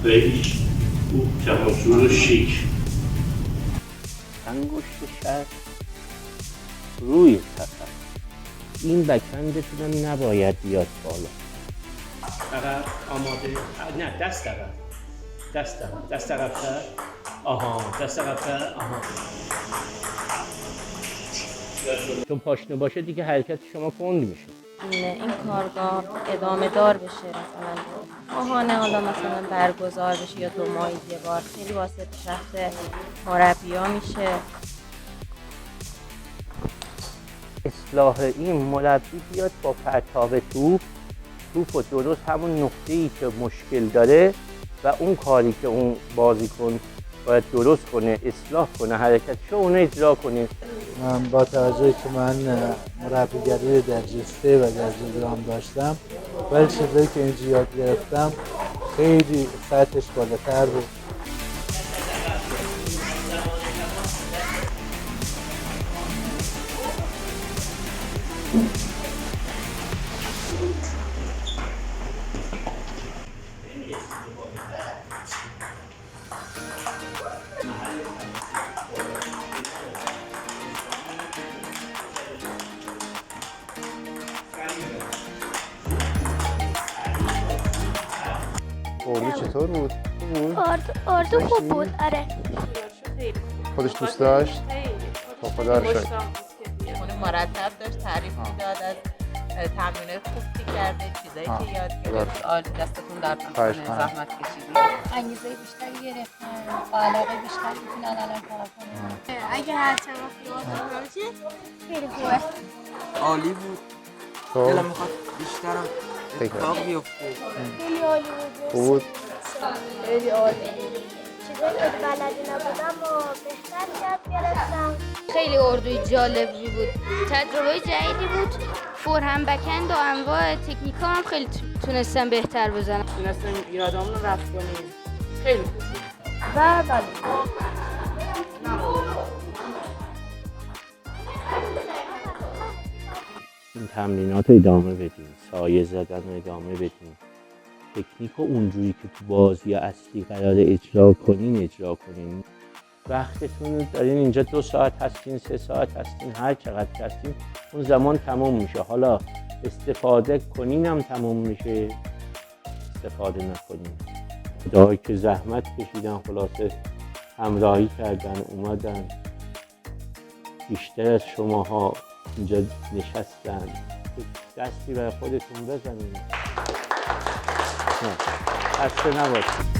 خیلی خوب جمع‌جور و شیک. انگشت شست روی سطح. این بکندتون نباید بیاد بالا. عقب آماده. نه دست عقب. دست عقب‌تر. آها دست عقب‌تر. آها. چون پاشنه باشه دیگه حرکت شما کند میشه. این کارگاه ادامه دار بشه، مثلا ماهانه حالا مثلا برگزار بشه یا 2 ماه یه بار، خیلی واسه پیشرفت مربی‌ها میشه. اصلاح این مربی بیاد با پرتاب توپ و درست همون نقطه‌ای که مشکل داره و اون کاری که اون بازیکن باید درست کنه، اصلاح کنه، حرکتشو اون اجرا کنه. من با توجهی که من مربیگری درجه 3 و درجه 2 هم داشتم، ولی چیزایی که اینجا یاد گرفتم خیلی سطحش بالاتر بود. اردو چطور بود؟ اردو خوب بود. آره خودش دوست داشت؟ خب خدا رو شکر. مرتب داشت تعریف میداد از تمرینات خوب که کرده، چیزایی که یاد گرفت. عالی، دستتون درد نکنه، زحمت کشیدید. انگیزه بیشتری گرفتن، با علاقه بیشتری میتونن الان کار کنن. اگه هر چه وقت یاد باشه خیلی خوبه. عالی بود. خب دلم میخواد بیشترم اتفاق بیفته. خیلی عالی بود. خیلی عالی بود. چیزایی که بلدی نبودم و بهتر یاد گرفتم. خیلی اردوی جالبی بود، تجربه جدیدی بود. فورهند بکند و انواع تکنیک ها هم خیلی تونستم بهتر بزنم. تونستیم ایرادامون رو رفع کنیم. خیلی خوب بود. و بله. این تمرینات رو ادامه بدین، سایه زدن رو ادامه بدین، تکنیک رو اونجوری که تو بازی اصلی قرار اجرا کنین. وقتتون رو دارین اینجا 2 ساعت هستین، 3 ساعت هستین، هر چقدر هستین اون زمان تموم میشه. حالا استفاده کنین هم تموم میشه، استفاده نکنین. خدایی که زحمت کشیدن، خلاصه همراهی کردن، اومدن، بیشتر از شماها اینجا نشستن. دستی برای خودتون بزنین. خسته نباشید.